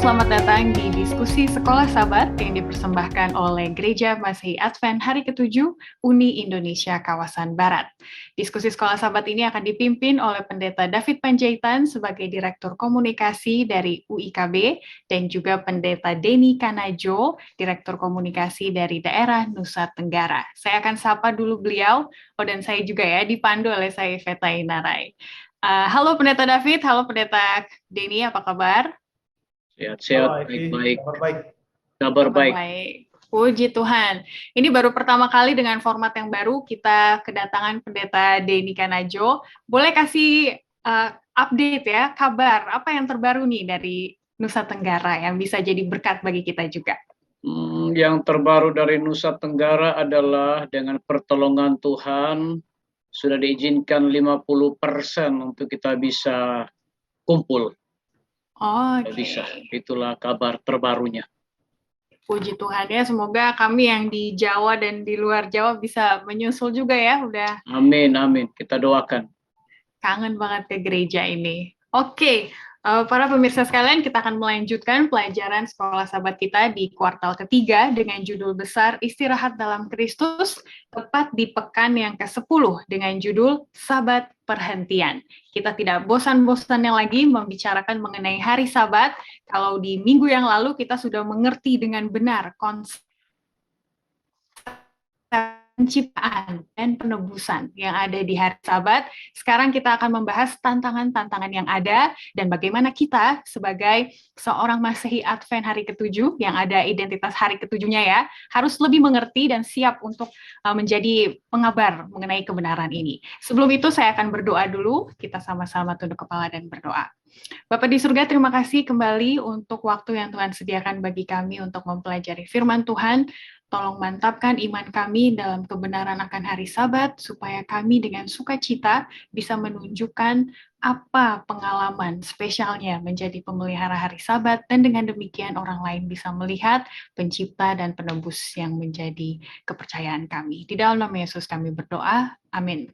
selamat datang di diskusi Sekolah Sabat yang dipersembahkan oleh Gereja Masehi Advent Hari ke-7 Uni Indonesia Kawasan Barat. Diskusi Sekolah Sabat ini akan dipimpin oleh Pendeta David Panjaitan sebagai Direktur Komunikasi dari UIKB dan juga Pendeta Denny Kanajo, Direktur Komunikasi dari daerah Nusa Tenggara. Saya akan sapa dulu beliau, dan saya juga ya dipandu oleh saya Veta Inarai. Halo Pendeta David, halo Pendeta Denny, apa kabar? Sehat-sehat, baik-baik. Kabar baik. Puji Tuhan. Ini baru pertama kali dengan format yang baru kita kedatangan Pendeta Denny Kanajo. Boleh kasih update ya, kabar apa yang terbaru nih dari Nusa Tenggara yang bisa jadi berkat bagi kita juga? Yang terbaru dari Nusa Tenggara adalah dengan pertolongan Tuhan sudah diizinkan 50% untuk kita bisa kumpul. Bisa. Itulah kabar terbarunya. Puji Tuhan ya, semoga kami yang di Jawa dan di luar Jawa bisa menyusul juga ya, udah. Amin, amin. Kita doakan. Kangen banget ke gereja ini. Oke, para pemirsa sekalian, kita akan melanjutkan pelajaran Sekolah Sabat kita di kuartal ketiga dengan judul besar Istirahat dalam Kristus, tepat di pekan yang ke-10 dengan judul Sabat Perhentian. Kita tidak bosan-bosannya lagi membicarakan mengenai hari Sabat. Kalau di minggu yang lalu kita sudah mengerti dengan benar konsep penciptaan dan penebusan yang ada di hari Sabat. Sekarang kita akan membahas tantangan-tantangan yang ada dan bagaimana kita sebagai seorang Masehi Advent hari ke-7 yang ada identitas hari ke-7-nya ya, harus lebih mengerti dan siap untuk menjadi pengabar mengenai kebenaran ini. Sebelum itu saya akan berdoa dulu, kita sama-sama tunduk kepala dan berdoa. Bapak di surga, terima kasih kembali untuk waktu yang Tuhan sediakan bagi kami untuk mempelajari firman Tuhan. Tolong mantapkan iman kami dalam kebenaran akan hari Sabat, supaya kami dengan sukacita bisa menunjukkan apa pengalaman spesialnya menjadi pemelihara hari Sabat, dan dengan demikian orang lain bisa melihat pencipta dan penebus yang menjadi kepercayaan kami. Di dalam nama Yesus kami berdoa, amin.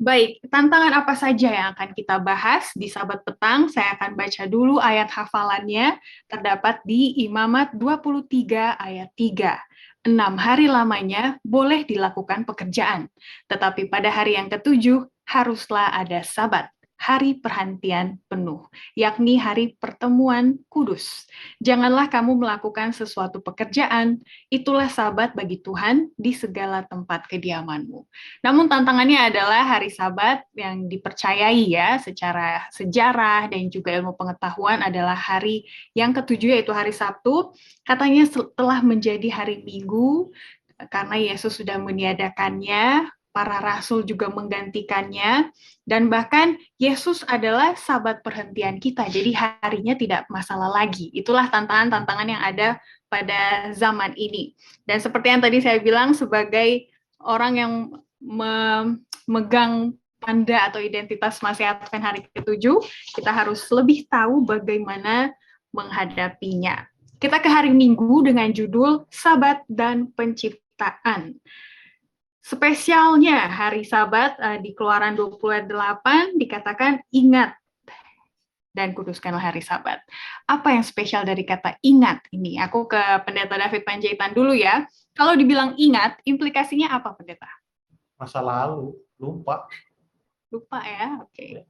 Baik, tantangan apa saja yang akan kita bahas di Sabat petang? Saya akan baca dulu ayat hafalannya, terdapat di Imamat 23 ayat 3. 6 hari lamanya boleh dilakukan pekerjaan, tetapi pada hari yang ke-7 haruslah ada Sabat, hari perhentian penuh, yakni hari pertemuan kudus. Janganlah kamu melakukan sesuatu pekerjaan, itulah Sabat bagi Tuhan di segala tempat kediamanmu. Namun tantangannya adalah hari Sabat yang dipercayai ya secara sejarah dan juga ilmu pengetahuan adalah hari yang ke-7 yaitu hari Sabtu. Katanya setelah menjadi hari Minggu karena Yesus sudah meniadakannya, para rasul juga menggantikannya, dan bahkan Yesus adalah Sabat perhentian kita, jadi harinya tidak masalah lagi. Itulah tantangan-tantangan yang ada pada zaman ini. Dan seperti yang tadi saya bilang, sebagai orang yang memegang tanda atau identitas Masehi Advent hari ke-7, kita harus lebih tahu bagaimana menghadapinya. Kita ke hari Minggu dengan judul Sabat dan Penciptaan. Spesialnya hari Sabat di Keluaran 28 dikatakan ingat dan kuduskanlah hari Sabat. Apa yang spesial dari kata ingat ini? Aku ke Pendeta David Panjaitan dulu ya. Kalau dibilang ingat, implikasinya apa, Pendeta? Masa lalu, lupa. Lupa ya, oke.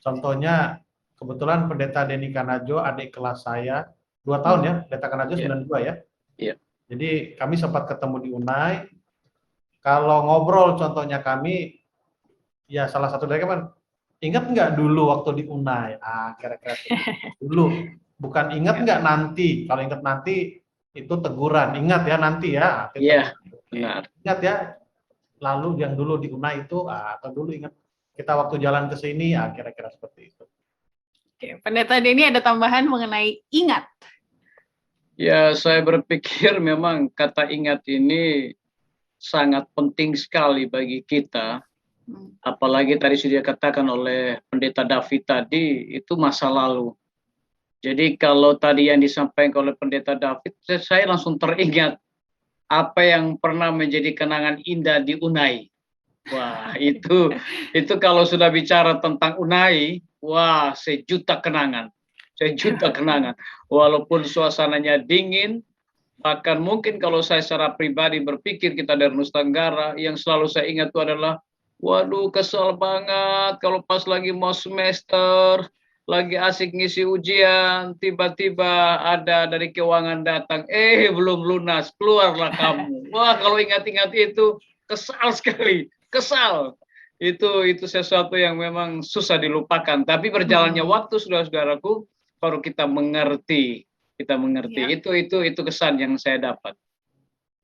Contohnya, kebetulan Pendeta Denny Kanajo, adik kelas saya, 2 tahun ya, Pendeta Kanajo 92 ya. Iya. Jadi kami sempat ketemu di Unai. Kalau ngobrol contohnya kami, ya salah satu dari kami, ingat nggak dulu waktu di Unai? Kira-kira dulu. Bukan ingat nggak nanti. Kalau ingat nanti itu teguran. Ingat ya nanti ya. Iya, benar. Ingat ya. Lalu yang dulu di Unai itu, atau dulu ingat kita waktu jalan ke sini, kira-kira seperti itu. Oke, Pendeta Denny ada tambahan mengenai ingat. Ya, saya berpikir memang kata ingat ini sangat penting sekali bagi kita. Apalagi tadi sudah dikatakan oleh Pendeta David tadi, itu masa lalu. Jadi kalau tadi yang disampaikan oleh Pendeta David, saya langsung teringat apa yang pernah menjadi kenangan indah di Unai. Wah, itu kalau sudah bicara tentang Unai, wah, sejuta kenangan. sejuta kenangan. Walaupun suasananya dingin, bahkan mungkin kalau saya secara pribadi berpikir kita dari Nusa Tenggara, yang selalu saya ingat itu adalah, waduh kesel banget kalau pas lagi mau semester, lagi asik ngisi ujian, tiba-tiba ada dari keuangan datang, belum lunas, keluarlah kamu. Wah, kalau ingat-ingat itu kesal sekali, kesal. Itu sesuatu yang memang susah dilupakan. Tapi berjalannya waktu, saudara-saudaraku, baru kita mengerti. Itu kesan yang saya dapat.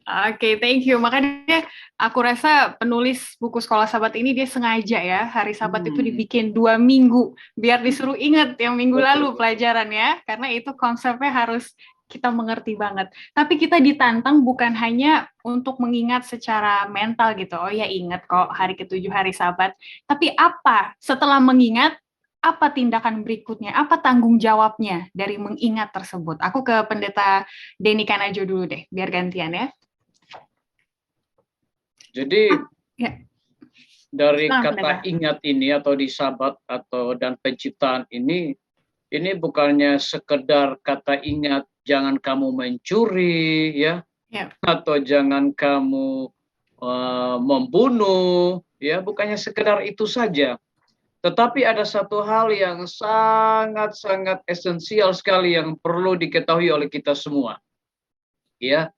Oke, thank you. Makanya aku rasa penulis buku Sekolah Sabat ini dia sengaja ya, hari Sabat itu dibikin 2 minggu, biar disuruh ingat yang minggu lalu pelajaran ya, karena itu konsepnya harus kita mengerti banget. Tapi kita ditantang bukan hanya untuk mengingat secara mental gitu, oh ya ingat kok hari ke-7 hari Sabat, tapi apa setelah mengingat, apa tindakan berikutnya, apa tanggung jawabnya dari mengingat tersebut. Aku ke Pendeta Denny Kanajo dulu deh, biar gantian ya. Jadi dari kata Pendeta. Ingat ini atau di Sabat dan penciptaan ini bukannya sekedar kata ingat jangan kamu mencuri ya, atau jangan kamu membunuh ya, bukannya sekedar itu saja. Tetapi ada satu hal yang sangat-sangat esensial sekali yang perlu diketahui oleh kita semua. Ya,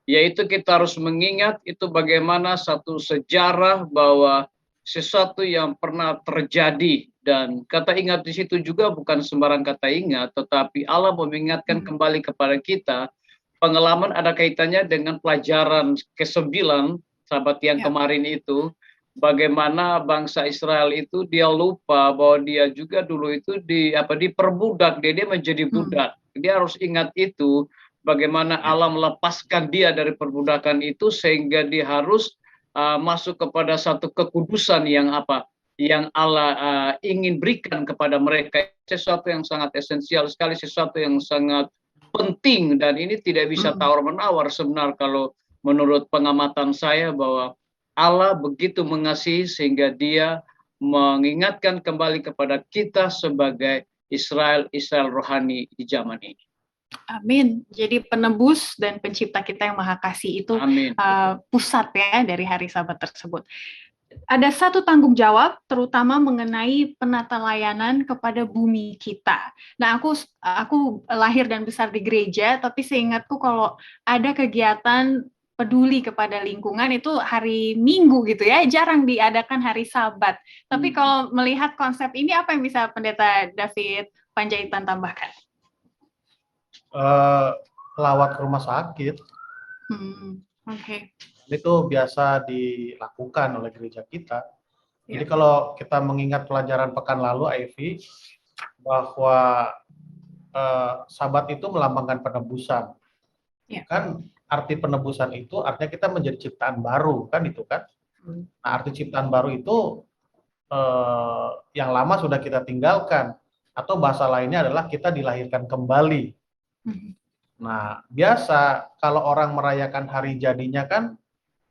yaitu kita harus mengingat itu bagaimana satu sejarah bahwa sesuatu yang pernah terjadi, dan kata ingat di situ juga bukan sembarang kata ingat, tetapi Allah mengingatkan kembali kepada kita. Pengalaman ada kaitannya dengan pelajaran ke-9 Sabat yang kemarin itu, bagaimana bangsa Israel itu dia lupa bahwa dia juga dulu itu diperbudak, dia menjadi budak. Dia harus ingat itu. Bagaimana Allah melepaskan dia dari perbudakan itu sehingga dia harus masuk kepada satu kekudusan yang Allah ingin berikan kepada mereka. Sesuatu yang sangat esensial sekali, sesuatu yang sangat penting, dan ini tidak bisa tawar-menawar sebenarnya kalau menurut pengamatan saya, bahwa Allah begitu mengasihi sehingga dia mengingatkan kembali kepada kita sebagai Israel rohani di zaman ini. Amin. Jadi penebus dan pencipta kita yang Maha Kasih itu pusat ya dari hari Sabat tersebut. Ada satu tanggung jawab terutama mengenai penata layanan kepada bumi kita. Nah, aku lahir dan besar di gereja, tapi seingatku kalau ada kegiatan peduli kepada lingkungan itu hari Minggu gitu ya, jarang diadakan hari Sabat. Tapi kalau melihat konsep ini, apa yang bisa Pendeta David Panjaitan tambahkan? Lawat ke rumah sakit. Itu biasa dilakukan oleh gereja kita. Jadi kalau kita mengingat pelajaran pekan lalu, Ivy, bahwa Sabat itu melambangkan penebusan. Kan arti penebusan itu artinya kita menjadi ciptaan baru, kan itu kan. Nah, arti ciptaan baru itu yang lama sudah kita tinggalkan, atau bahasa lainnya adalah kita dilahirkan kembali. Nah, biasa kalau orang merayakan hari jadinya kan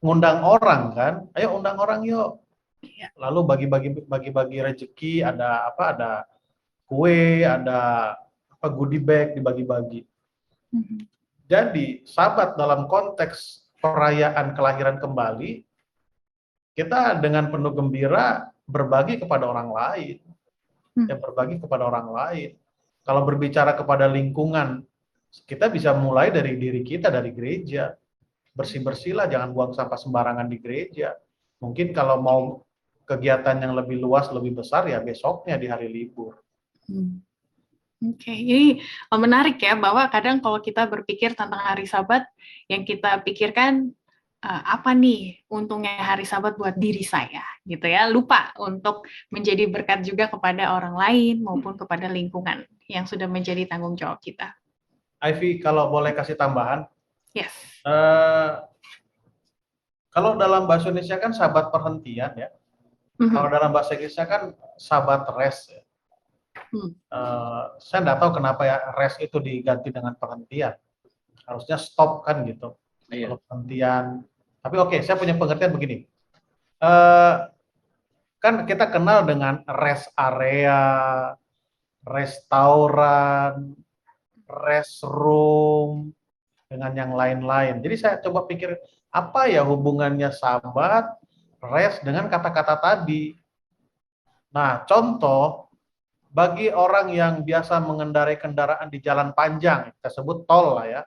ngundang orang kan, ayo undang orang yuk. Lalu bagi-bagi rezeki, ada kue, ada goodie bag dibagi-bagi. Jadi Sabat dalam konteks perayaan kelahiran kembali, kita dengan penuh gembira berbagi kepada orang lain. Berbagi kepada orang lain. Kalau berbicara kepada lingkungan, kita bisa mulai dari diri kita, dari gereja. Bersih-bersihlah, jangan buang sampah sembarangan di gereja. Mungkin kalau mau kegiatan yang lebih luas, lebih besar, ya besoknya di hari libur. Oke, ini menarik ya, bahwa kadang kalau kita berpikir tentang hari Sabat, yang kita pikirkan apa nih untungnya hari Sabat buat diri saya, gitu ya. Lupa untuk menjadi berkat juga kepada orang lain maupun kepada lingkungan yang sudah menjadi tanggung jawab kita. Ivy, kalau boleh kasih tambahan. Yes. Kalau dalam bahasa Indonesia kan Sabat perhentian ya. Kalau dalam bahasa Inggrisnya kan Sabat rest ya. Saya nggak tahu kenapa ya rest itu diganti dengan perhentian. Harusnya stop kan gitu. Kalau perhentian. Tapi oke, saya punya pengertian begini. Kan kita kenal dengan rest area, restoran, restroom, dengan yang lain-lain. Jadi saya coba pikir, apa ya hubungannya sabat, rest dengan kata-kata tadi. Nah, contoh, bagi orang yang biasa mengendarai kendaraan di jalan panjang, kita sebut tol lah ya.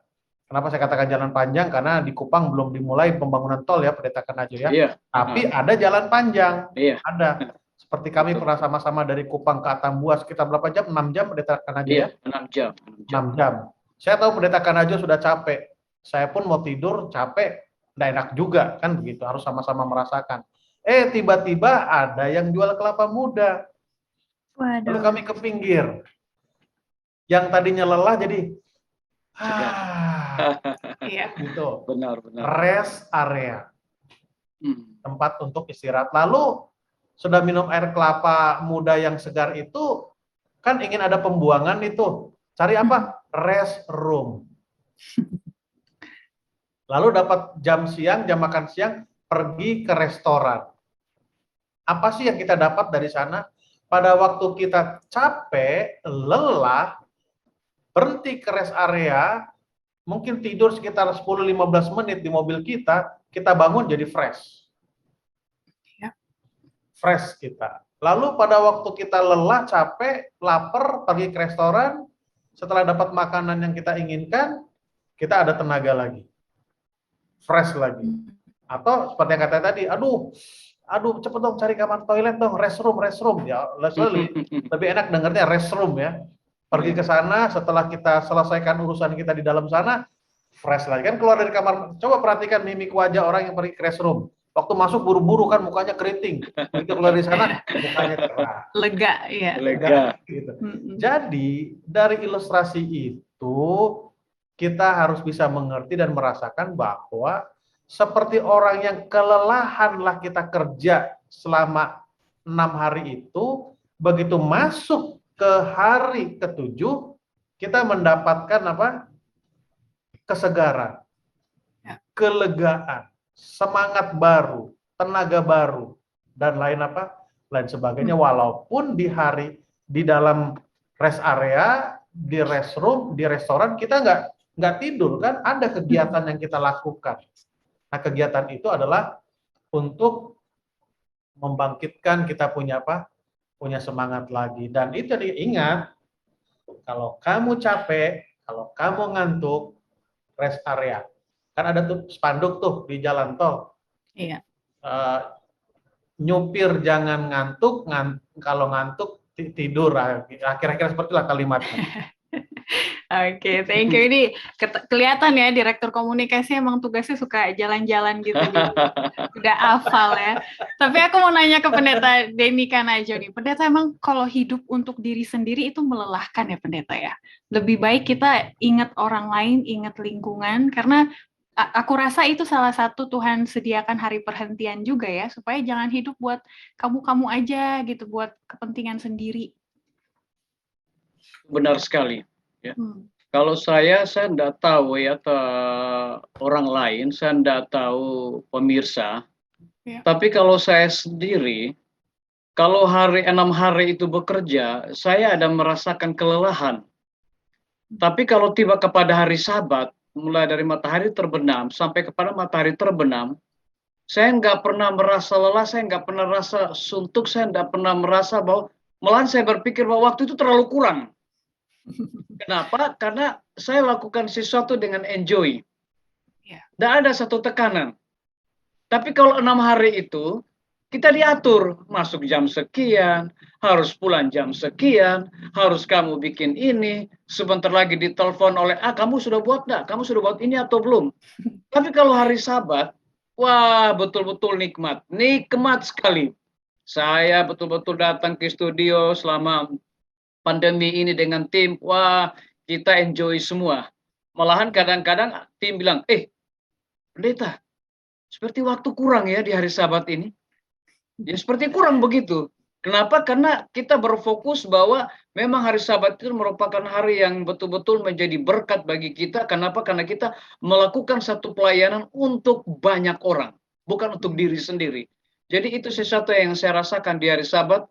Kenapa saya katakan jalan panjang? Karena di Kupang belum dimulai pembangunan tol ya, Pendeta Kanajo ya. Iya. Tapi ada jalan panjang. Iya. Ada. Seperti kami Betul. pernah sama-sama dari Kupang ke Atambua sekitar berapa jam? 6 jam Pendeta Kanajo Iya, ya? 6 jam. 6 jam. Saya tahu Pendeta Kanajo sudah capek. Saya pun mau tidur, capek. Nggak enak juga, kan begitu. Harus sama-sama merasakan. Tiba-tiba ada yang jual kelapa muda. Lalu Waduh. kami ke pinggir. Yang tadinya lelah jadi Iya. gitu. Benar. Rest area. Tempat untuk istirahat. Lalu sudah minum air kelapa muda yang segar itu, kan ingin ada pembuangan itu. Cari apa? Rest room. Lalu dapat jam siang, jam makan siang, pergi ke restoran. Apa sih yang kita dapat dari sana? Pada waktu kita capek, lelah, berhenti ke rest area, mungkin tidur sekitar 10-15 menit di mobil kita bangun jadi fresh. Ya. Fresh kita. Lalu pada waktu kita lelah, capek, lapar, pergi ke restoran, setelah dapat makanan yang kita inginkan, kita ada tenaga lagi. Fresh lagi. Atau seperti yang kata tadi, aduh cepet dong cari kamar toilet dong, restroom ya, lebih enak dengarnya restroom ya. Pergi ke sana, setelah kita selesaikan urusan kita di dalam sana, fresh lagi. Kan keluar dari kamar, coba perhatikan mimik wajah orang yang pergi ke restroom. Waktu masuk buru-buru kan mukanya keriting, begitu keluar dari sana mukanya cerah. Lega, ya. Lega gitu. Jadi dari ilustrasi itu kita harus bisa mengerti dan merasakan bahwa seperti orang yang kelelahanlah kita kerja selama 6 hari itu, begitu masuk ke hari ke-7, kita mendapatkan apa? Kesegaran, kelegaan, semangat baru, tenaga baru, dan lain sebagainya. Walaupun di dalam rest area, di restroom, di restoran kita nggak tidur kan, ada kegiatan yang kita lakukan. Nah, kegiatan itu adalah untuk membangkitkan kita punya punya semangat lagi. Dan itu diingat, kalau kamu capek, kalau kamu ngantuk, rest area. Kan ada tuh spanduk tuh di jalan tol. Iya. Nyupir jangan ngantuk, kalau ngantuk tidur. Kira-kira seperti itulah kalimatnya. Oke, thank you. Ini kelihatan ya, Direktur Komunikasi emang tugasnya suka jalan-jalan gitu. Udah hafal ya. Tapi aku mau nanya ke Pendeta Denny Kanajo nih. Pendeta, emang kalau hidup untuk diri sendiri itu melelahkan ya Pendeta ya? Lebih baik kita ingat orang lain, ingat lingkungan, karena aku rasa itu salah satu Tuhan sediakan hari perhentian juga ya, supaya jangan hidup buat kamu-kamu aja gitu, buat kepentingan sendiri. Benar sekali. Ya. Kalau saya enggak tahu ya, orang lain, saya enggak tahu pemirsa. Ya. Tapi kalau saya sendiri, kalau 6 hari itu bekerja, saya ada merasakan kelelahan. Tapi kalau tiba kepada hari Sabat, mulai dari matahari terbenam sampai kepada matahari terbenam, saya nggak pernah merasa lelah, saya nggak pernah merasa suntuk, saya nggak pernah merasa bahwa, malahan saya berpikir bahwa waktu itu terlalu kurang. Kenapa? Karena saya lakukan sesuatu dengan enjoy. Tidak ada satu tekanan. Tapi kalau 6 hari itu, kita diatur. Masuk jam sekian, harus pulang jam sekian, harus kamu bikin ini, sebentar lagi ditelepon oleh, kamu sudah buat enggak? Kamu sudah buat ini atau belum? Tapi kalau hari Sabat, wah betul-betul nikmat. Nikmat sekali. Saya betul-betul datang ke studio selama pandemi ini dengan tim, wah kita enjoy semua. Malahan kadang-kadang tim bilang, Pendeta, seperti waktu kurang ya di hari Sabat ini. Ya seperti kurang begitu. Kenapa? Karena kita berfokus bahwa memang hari Sabat itu merupakan hari yang betul-betul menjadi berkat bagi kita. Kenapa? Karena kita melakukan satu pelayanan untuk banyak orang, bukan untuk diri sendiri. Jadi itu sesuatu yang saya rasakan di hari Sabat.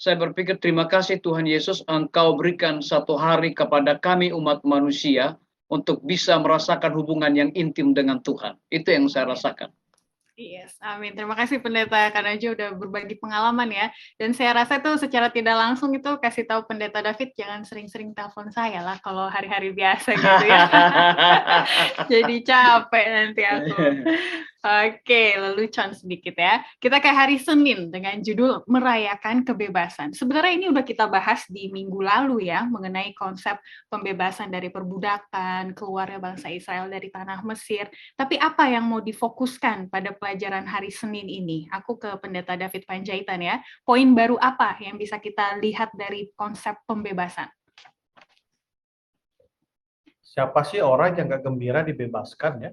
saya berpikir terima kasih Tuhan Yesus, Engkau berikan satu hari kepada kami umat manusia untuk bisa merasakan hubungan yang intim dengan Tuhan. Itu yang saya rasakan. Yes, amin. Terima kasih Pendeta karena aja udah berbagi pengalaman ya. Dan saya rasa tuh secara tidak langsung itu kasih tahu Pendeta David jangan sering-sering telepon saya lah kalau hari-hari biasa gitu ya. Jadi capek nanti aku. Oke, lelucon sedikit ya. Kita ke hari Senin dengan judul Merayakan Kebebasan. Sebenarnya ini udah kita bahas di minggu lalu ya, mengenai konsep pembebasan dari perbudakan, keluarnya bangsa Israel dari tanah Mesir. Tapi apa yang mau difokuskan pada pelajaran hari Senin ini? Aku ke Pendeta David Panjaitan ya. Poin baru apa yang bisa kita lihat dari konsep pembebasan? Siapa sih orang yang nggak gembira dibebaskan ya?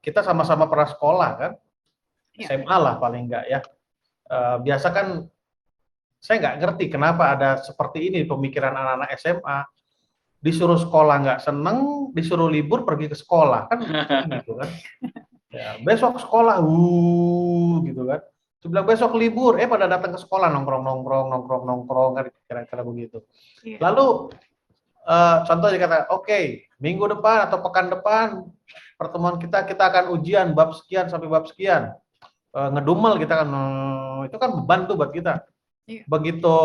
Kita sama-sama pernah sekolah kan, SMA lah paling enggak ya. Biasa kan saya nggak ngerti kenapa ada seperti ini pemikiran anak-anak SMA, disuruh sekolah nggak seneng, disuruh libur pergi ke sekolah kan gitu kan. Ya, besok sekolah, gitu kan. Sebilang besok libur, pada datang ke sekolah nongkrong kan kira-kira begitu. Lalu contohnya kata, oke, minggu depan atau pekan depan pertemuan kita akan ujian bab sekian sampai bab sekian. Ngedumel kita kan, itu kan beban tuh buat kita. Begitu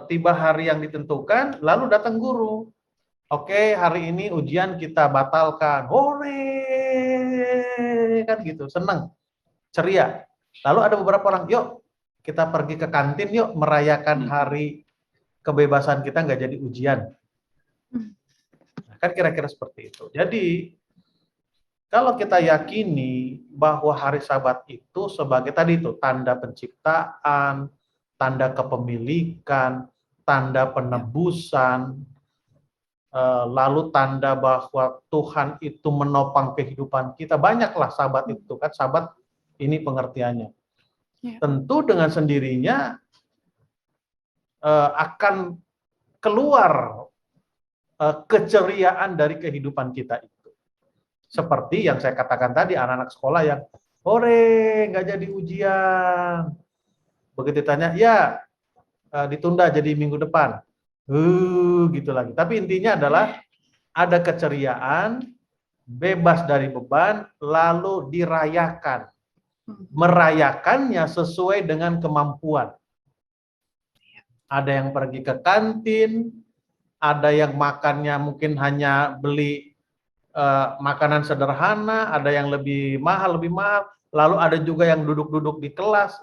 tiba hari yang ditentukan, lalu datang guru. Oke, hari ini ujian kita batalkan. Hore! Kan gitu, senang, ceria. Lalu ada beberapa orang, yuk kita pergi ke kantin yuk merayakan hari kebebasan kita nggak jadi ujian. Nah, kan kira-kira seperti itu. Jadi kalau kita yakini bahwa hari Sabat itu sebagai tadi itu tanda penciptaan, tanda kepemilikan, tanda penebusan, lalu tanda bahwa Tuhan itu menopang kehidupan kita, banyaklah Sabat itu kan. Sabat ini pengertiannya. Tentu dengan sendirinya akan keluar keceriaan dari kehidupan kita itu. Seperti yang saya katakan tadi, anak-anak sekolah yang hore nggak jadi ujian. Begitu ditanya, ya ditunda jadi minggu depan. Gitu lagi. Tapi intinya adalah ada keceriaan, bebas dari beban, lalu dirayakan. Merayakannya sesuai dengan kemampuan. Ada yang pergi ke kantin, ada yang makannya mungkin hanya beli makanan sederhana, ada yang lebih mahal, lalu ada juga yang duduk-duduk di kelas.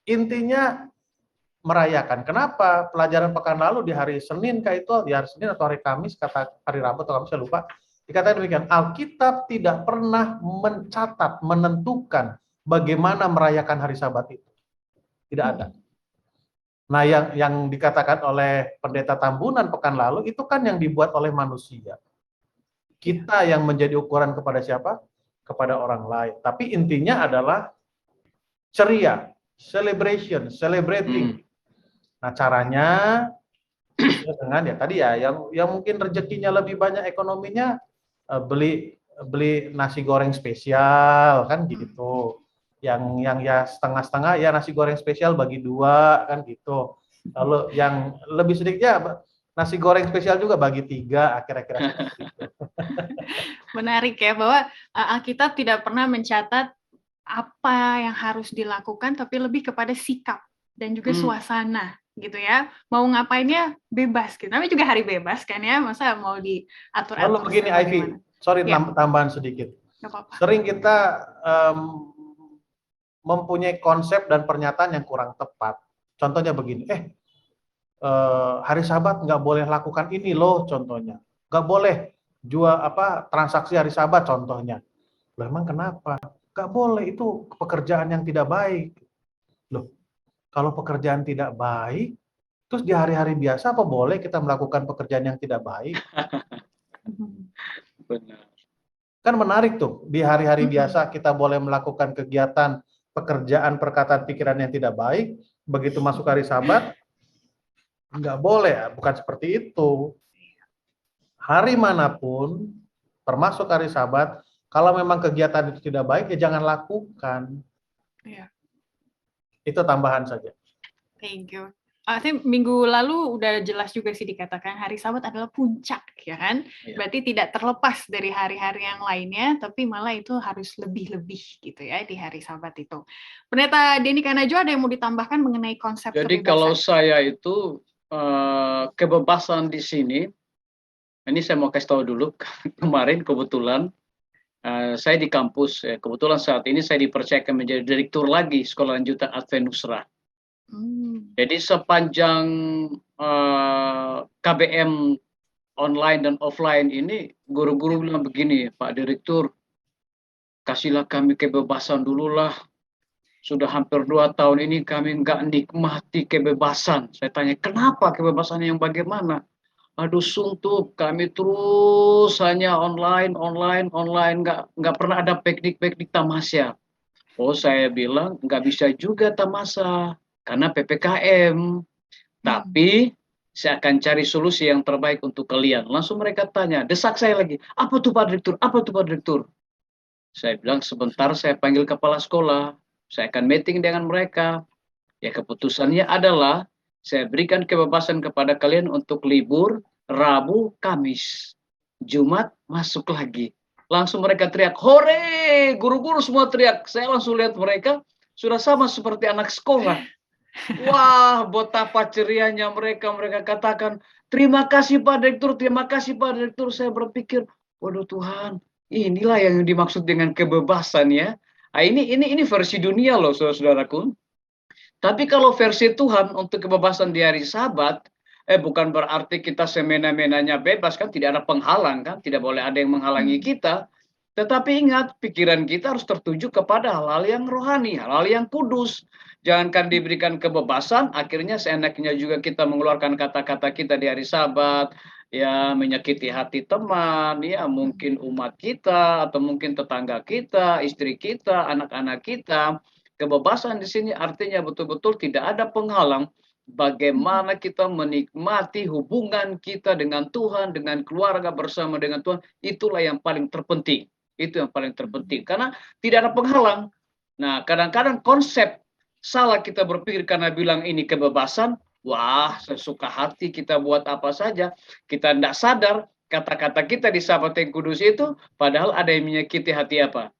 Intinya merayakan. Kenapa? Pelajaran pekan lalu di hari Senin di hari Senin atau hari Kamis, kata hari Rabu atau Kamis saya lupa, dikatakan demikian, Alkitab tidak pernah mencatat, menentukan bagaimana merayakan hari Sabat itu. Tidak ada. Nah, yang dikatakan oleh Pendeta Tambunan pekan lalu itu kan yang dibuat oleh manusia. Kita yang menjadi ukuran kepada siapa? Kepada orang lain. Tapi intinya adalah ceria, celebration, celebrating. Nah, caranya dengan ya tadi ya, yang mungkin rezekinya lebih banyak ekonominya, beli nasi goreng spesial kan gitu. Yang ya setengah-setengah ya nasi goreng spesial bagi 2 kan gitu. Lalu yang lebih sedikit ya nasi goreng spesial juga bagi 3, kira-kira seperti itu. Menarik ya, bahwa Alkitab tidak pernah mencatat apa yang harus dilakukan, tapi lebih kepada sikap dan juga suasana gitu ya. Mau ngapainnya bebas gitu. Namanya juga hari bebas kan ya, masa mau diatur-atur. Lalu begini Ivy, sorry ya. Tambahan sedikit. Sering kita mempunyai konsep dan pernyataan yang kurang tepat. Contohnya begini, hari Sabat nggak boleh lakukan ini loh, contohnya. Nggak boleh jual transaksi hari Sabat, contohnya. Loh, emang kenapa? Nggak boleh, itu pekerjaan yang tidak baik. Loh, kalau pekerjaan tidak baik, terus di hari-hari biasa apa boleh kita melakukan pekerjaan yang tidak baik? Benar. Kan menarik tuh, di hari-hari biasa kita boleh melakukan kegiatan, pekerjaan, perkataan, pikiran yang tidak baik, begitu masuk hari Sabat, nggak boleh, bukan seperti itu. Hari manapun, termasuk hari Sabat, kalau memang kegiatan itu tidak baik, ya jangan lakukan. Itu tambahan saja. Thank you. Minggu lalu udah jelas juga sih dikatakan hari Sabat adalah puncak, ya kan? Ya. Berarti tidak terlepas dari hari-hari yang lainnya, tapi malah itu harus lebih-lebih gitu ya di hari Sabat itu. Pendeta Denny Kanajo, ada yang mau ditambahkan mengenai konsep Jadi kebebasan? kalau saya itu kebebasan di sini, ini saya mau kasih tahu dulu. Kemarin kebetulan saya di kampus, kebetulan saat ini saya dipercayakan menjadi direktur lagi Sekolah Lanjutan Advent Nusra. Jadi sepanjang KBM online dan offline ini, guru-guru bilang begini, Pak Direktur, kasihlah kami kebebasan dulu lah. Sudah hampir 2 tahun ini kami nggak nikmati kebebasan. Saya tanya, kenapa kebebasan yang bagaimana? Aduh, sungguh kami terus hanya online, nggak pernah ada piknik tamasya. Oh, saya bilang nggak bisa juga tamasya karena PPKM. Tapi saya akan cari solusi yang terbaik untuk kalian. Langsung mereka tanya, desak saya lagi, apa tuh Pak Direktur? Apa tuh Pak Direktur? Saya bilang sebentar saya panggil kepala sekolah. Saya akan meeting dengan mereka. Ya keputusannya adalah saya berikan kebebasan kepada kalian untuk libur Rabu, Kamis. Jumat masuk lagi. Langsung mereka teriak, hore! Guru-guru semua teriak. Saya langsung lihat mereka sudah sama seperti anak sekolah. Wah, betapa cerianya mereka. Mereka katakan, terima kasih Pak Direktur, terima kasih Pak Direktur. Saya berpikir, waduh Tuhan, inilah yang dimaksud dengan kebebasan ya. Nah, ini versi dunia loh, saudara-saudaraku. Tapi kalau versi Tuhan untuk kebebasan di hari Sabat, bukan berarti kita semena-menanya bebas kan, tidak ada penghalang kan, tidak boleh ada yang menghalangi kita. Tetapi ingat, pikiran kita harus tertuju kepada hal-hal yang rohani, hal-hal yang kudus. Jangankan diberikan kebebasan, akhirnya seenaknya juga kita mengeluarkan kata-kata kita di hari Sabat, ya menyakiti hati teman, ya mungkin umat kita, atau mungkin tetangga kita, istri kita, anak-anak kita. Kebebasan di sini artinya betul-betul tidak ada penghalang bagaimana kita menikmati hubungan kita dengan Tuhan, dengan keluarga bersama dengan Tuhan. Itulah yang paling terpenting. Itu yang paling terpenting. Karena tidak ada penghalang. Nah, kadang-kadang konsep salah kita berpikir karena bilang ini kebebasan, wah sesuka hati kita buat apa saja. Kita tidak sadar kata-kata kita di Sabat yang Kudus itu, padahal ada yang menyakiti hati apa?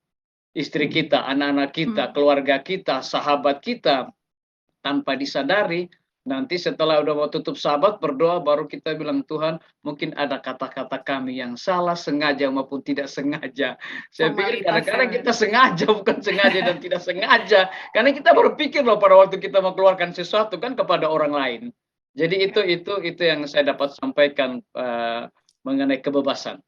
Istri kita, anak-anak kita, keluarga kita, sahabat kita, tanpa disadari. Nanti setelah udah mau tutup Sabat, berdoa, baru kita bilang, Tuhan, mungkin ada kata-kata kami yang salah, sengaja maupun tidak sengaja. Saya pikir kadang-kadang kita sengaja, bukan sengaja dan tidak sengaja. Karena kita berpikir loh pada waktu kita mau keluarkan sesuatu kan kepada orang lain. Jadi itu yang saya dapat sampaikan mengenai kebebasan.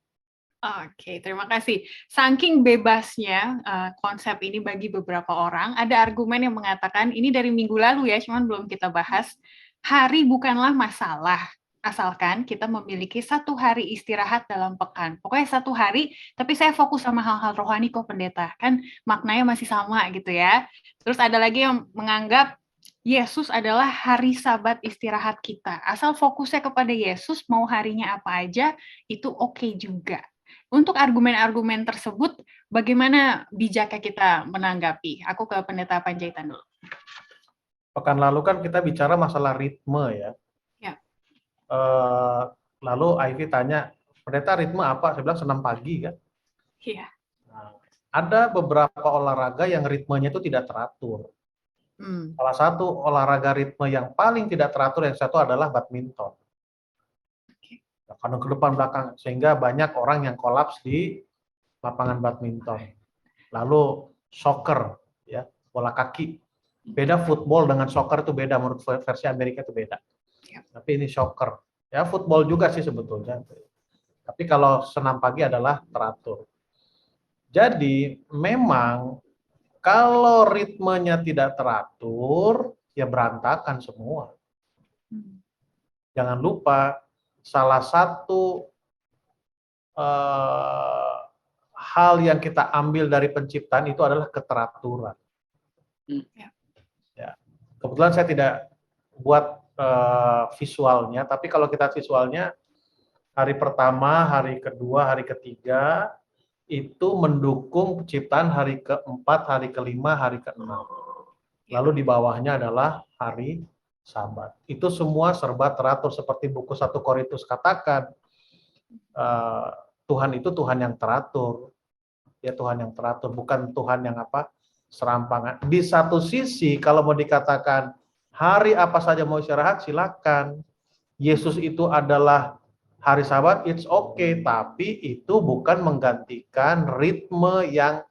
Oke, terima kasih. Saking bebasnya konsep ini bagi beberapa orang, ada argumen yang mengatakan, ini dari minggu lalu ya, cuman belum kita bahas, hari bukanlah masalah, asalkan kita memiliki 1 hari istirahat dalam pekan. Pokoknya 1 hari, tapi saya fokus sama hal-hal rohani kok pendeta, kan maknanya masih sama gitu ya. Terus ada lagi yang menganggap, Yesus adalah hari Sabat istirahat kita. Asal fokusnya kepada Yesus, mau harinya apa aja, itu oke juga. Untuk argumen-argumen tersebut, bagaimana bijaknya kita menanggapi? Aku ke Pendeta Panjaitan dulu. Pekan lalu kan kita bicara masalah ritme ya. Ya. Lalu Ivy tanya, Pendeta ritme apa? Saya bilang senam pagi kan. Iya. Nah, ada beberapa olahraga yang ritmenya itu tidak teratur. Salah satu olahraga ritme yang paling tidak teratur yang satu adalah badminton. Kadang ke depan belakang, sehingga banyak orang yang kolaps di lapangan badminton. Lalu soccer, ya, bola kaki. Beda football dengan soccer itu beda, menurut versi Amerika itu beda. Tapi ini soccer. Ya, football juga sih sebetulnya. Tapi kalau senam pagi adalah teratur. Jadi memang kalau ritmenya tidak teratur, ya berantakan semua. Jangan lupa, salah satu hal yang kita ambil dari penciptaan itu adalah keteraturan. Ya. Kebetulan saya tidak buat visualnya, tapi kalau kita visualnya, hari pertama, hari kedua, hari ketiga, itu mendukung penciptaan hari keempat, hari kelima, hari keenam. Lalu di bawahnya adalah hari Sabat. Itu semua serba teratur seperti buku 1 Korintus katakan. Tuhan itu Tuhan yang teratur. Ya Tuhan yang teratur, bukan Tuhan yang serampangan. Di satu sisi kalau mau dikatakan hari apa saja mau istirahat silakan. Yesus itu adalah hari Sabat, it's okay, tapi itu bukan menggantikan ritme yang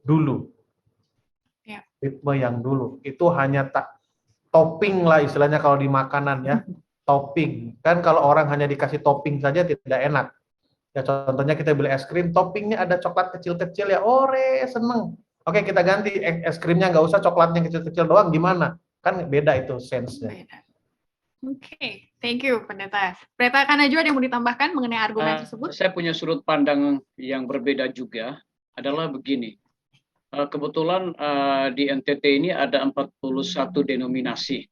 dulu. Ritme yang dulu itu hanya topping lah istilahnya kalau di makanan ya, topping. Kan kalau orang hanya dikasih topping saja tidak enak. Ya contohnya kita beli es krim, toppingnya ada coklat kecil-kecil ya, seneng. Oke, kita ganti es krimnya nggak usah coklatnya kecil-kecil doang, gimana? Kan beda itu sense-nya. Oke, thank you Pendeta. Pendeta Kana juga ada yang mau ditambahkan mengenai argumen tersebut? Saya punya sudut pandang yang berbeda juga, adalah begini. Kebetulan di NTT ini ada 41 denominasi.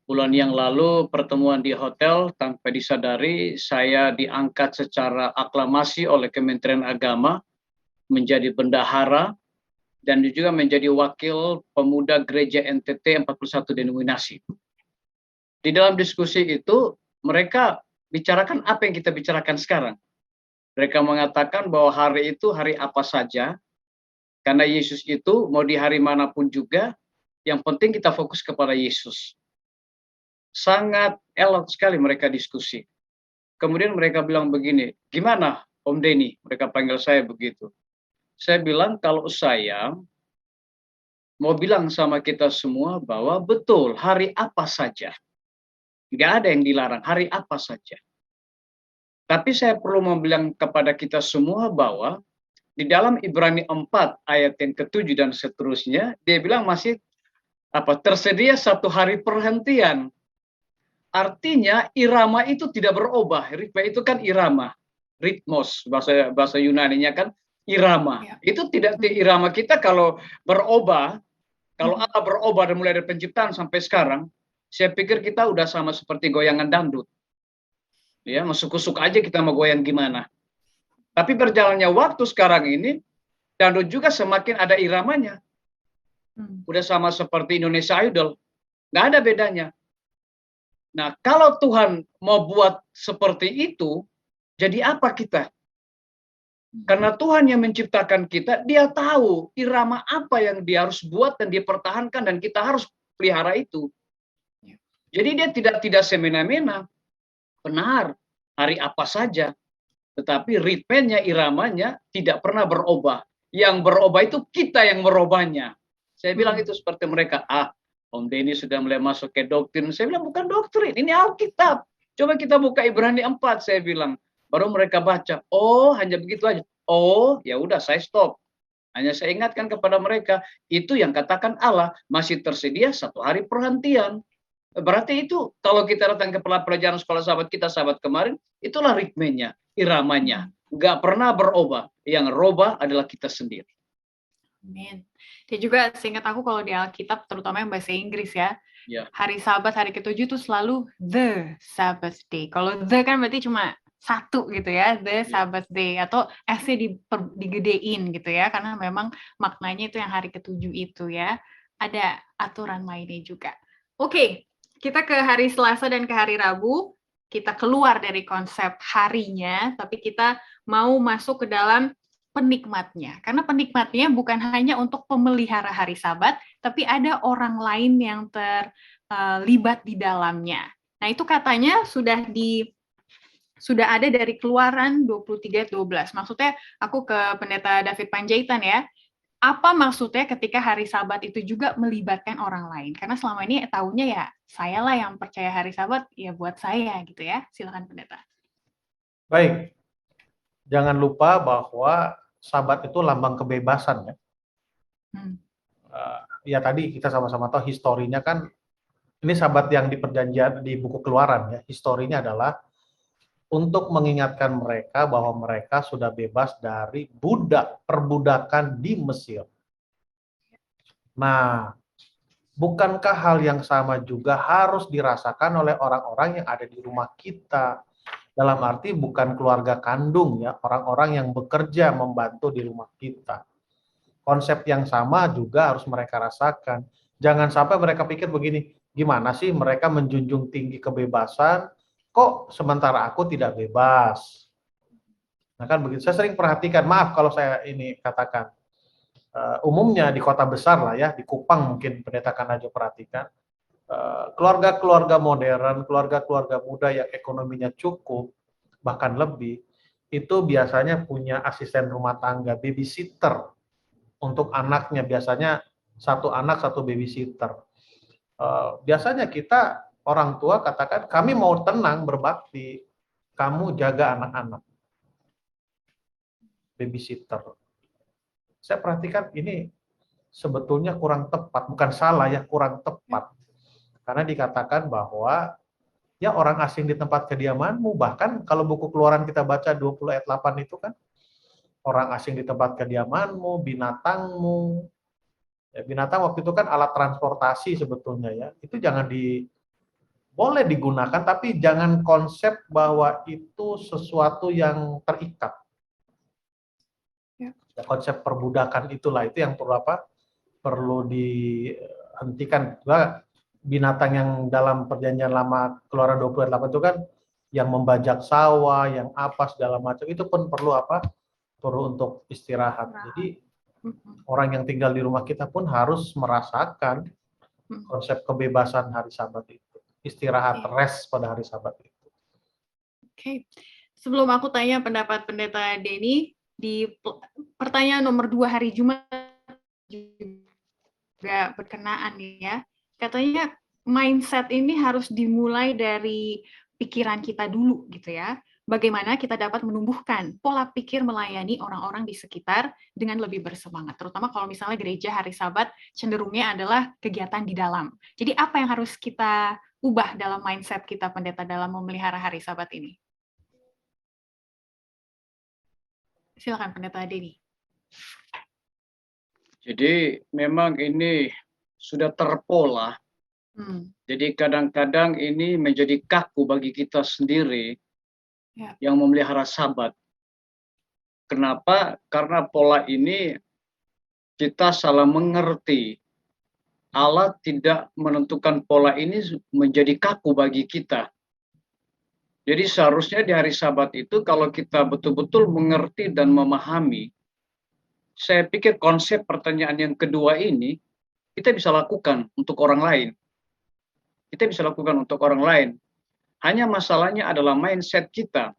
Bulan yang lalu pertemuan di hotel, tanpa disadari saya diangkat secara aklamasi oleh Kementerian Agama menjadi bendahara dan juga menjadi wakil pemuda gereja NTT 41 denominasi. Di dalam diskusi itu mereka bicarakan apa yang kita bicarakan sekarang. Mereka mengatakan bahwa hari itu hari apa saja, karena Yesus itu mau di hari manapun juga, yang penting kita fokus kepada Yesus. Sangat elok sekali mereka diskusi. Kemudian mereka bilang begini, gimana Om Denny? Mereka panggil saya begitu. Saya bilang kalau saya mau bilang sama kita semua bahwa betul hari apa saja. Nggak ada yang dilarang, hari apa saja. Tapi saya perlu membilang kepada kita semua bahwa di dalam Ibrani 4 ayat yang ke-7 dan seterusnya, dia bilang masih tersedia 1 hari perhentian. Artinya irama itu tidak berubah. Ritme itu kan irama, ritmos bahasa Yunaninya kan irama. Ya. Itu tidak irama kita kalau berubah, kalau Allah berubah dan mulai dari penciptaan sampai sekarang, saya pikir kita udah sama seperti goyangan dangdut. Ya, masuk-masuk aja kita mau goyang gimana. Tapi berjalannya waktu sekarang ini, dangdut juga semakin ada iramanya. Udah sama seperti Indonesia Idol, nggak ada bedanya. Nah, kalau Tuhan mau buat seperti itu, jadi apa kita? Karena Tuhan yang menciptakan kita, dia tahu irama apa yang dia harus buat dan dia pertahankan dan kita harus pelihara itu. Jadi dia tidak semena-mena. Benar, hari apa saja. Tetapi ritmenya, iramanya tidak pernah berubah. Yang berubah itu kita yang merubahnya. Saya bilang itu seperti mereka, Om Denny sudah mulai masuk ke doktrin. Saya bilang bukan doktrin, ini Alkitab. Coba kita buka Ibrani 4, saya bilang. Baru mereka baca, hanya begitu aja. Ya udah saya stop. Hanya saya ingatkan kepada mereka, itu yang katakan Allah, masih tersedia 1 hari perhentian. Berarti itu kalau kita datang ke pelajaran sekolah sahabat kita sahabat kemarin, itulah ritmenya, iramanya. Nggak pernah berubah. Yang berubah adalah kita sendiri. Amin. Dan juga seingat aku kalau di Alkitab, terutama yang bahasa Inggris ya, hari Sabat, hari ke-7 itu selalu the Sabbath day. Kalau the kan berarti cuma satu gitu ya, the Sabbath day, atau S-nya digedein gitu ya, karena memang maknanya itu yang hari ke-7 itu ya. Ada aturan lainnya juga. Oke, kita ke hari Selasa dan ke hari Rabu, kita keluar dari konsep harinya, tapi kita mau masuk ke dalam penikmatnya. Karena penikmatnya bukan hanya untuk pemelihara hari Sabat, tapi ada orang lain yang terlibat di dalamnya. Nah, itu katanya sudah ada dari Keluaran 23:12. Maksudnya aku ke Pendeta David Panjaitan ya. Apa maksudnya ketika hari Sabat itu juga melibatkan orang lain? Karena selama ini tahunya ya sayalah yang percaya hari Sabat, ya buat saya gitu ya. Silakan Pendeta. Baik. Jangan lupa bahwa Sabat itu lambang kebebasan ya. Ya tadi kita sama-sama tahu historinya kan, ini Sabat yang di perjanjian di buku Keluaran ya, historinya adalah untuk mengingatkan mereka bahwa mereka sudah bebas dari perbudakan di Mesir. Nah, bukankah hal yang sama juga harus dirasakan oleh orang-orang yang ada di rumah kita? Dalam arti bukan keluarga kandung ya, orang-orang yang bekerja membantu di rumah kita. Konsep yang sama juga harus mereka rasakan. Jangan sampai mereka pikir begini, gimana sih mereka menjunjung tinggi kebebasan, kok sementara aku tidak bebas. Nah kan begitu, saya sering perhatikan, maaf kalau saya ini katakan, umumnya di kota besar lah ya, di Kupang mungkin pendeta aja perhatikan, keluarga-keluarga modern, keluarga-keluarga muda yang ekonominya cukup, bahkan lebih, itu biasanya punya asisten rumah tangga, babysitter untuk anaknya, biasanya satu anak satu babysitter. Biasanya kita orang tua katakan, kami mau tenang berbakti, kamu jaga anak-anak, babysitter. Saya perhatikan ini sebetulnya kurang tepat, bukan salah ya, kurang tepat. Karena dikatakan bahwa ya orang asing di tempat kediamanmu, bahkan kalau buku keluaran kita baca 20 ayat 8 itu kan, orang asing di tempat kediamanmu, binatangmu. Ya, binatang waktu itu kan alat transportasi sebetulnya ya. Itu jangan boleh digunakan, tapi jangan konsep bahwa itu sesuatu yang terikat. Ya, konsep perbudakan itulah, itu yang perlu apa? Perlu dihentikan. Binatang yang dalam perjanjian lama Keluaran 28 itu kan yang membajak sawah, yang apa segala macam, itu pun perlu apa? Perlu untuk istirahat. Jadi orang yang tinggal di rumah kita pun harus merasakan konsep kebebasan hari Sabat itu. Istirahat, rest pada hari Sabat itu. Oke. Sebelum aku tanya pendapat Pendeta Denny, di pertanyaan nomor 2 hari Jumat juga berkenaan ya. Katanya mindset ini harus dimulai dari pikiran kita dulu gitu ya. Bagaimana kita dapat menumbuhkan pola pikir melayani orang-orang di sekitar dengan lebih bersemangat. Terutama kalau misalnya gereja hari Sabat cenderungnya adalah kegiatan di dalam. Jadi apa yang harus kita ubah dalam mindset kita, Pendeta, dalam memelihara hari Sabat ini? Silakan Pendeta Denny. Jadi memang ini sudah terpola. Jadi kadang-kadang ini menjadi kaku bagi kita sendiri yang memelihara Sabat. Kenapa? Karena pola ini kita salah mengerti. Allah tidak menentukan pola ini menjadi kaku bagi kita. Jadi seharusnya di hari Sabat itu kalau kita betul-betul mengerti dan memahami, saya pikir konsep pertanyaan yang kedua ini kita bisa lakukan untuk orang lain. Kita bisa lakukan untuk orang lain. Hanya masalahnya adalah mindset kita.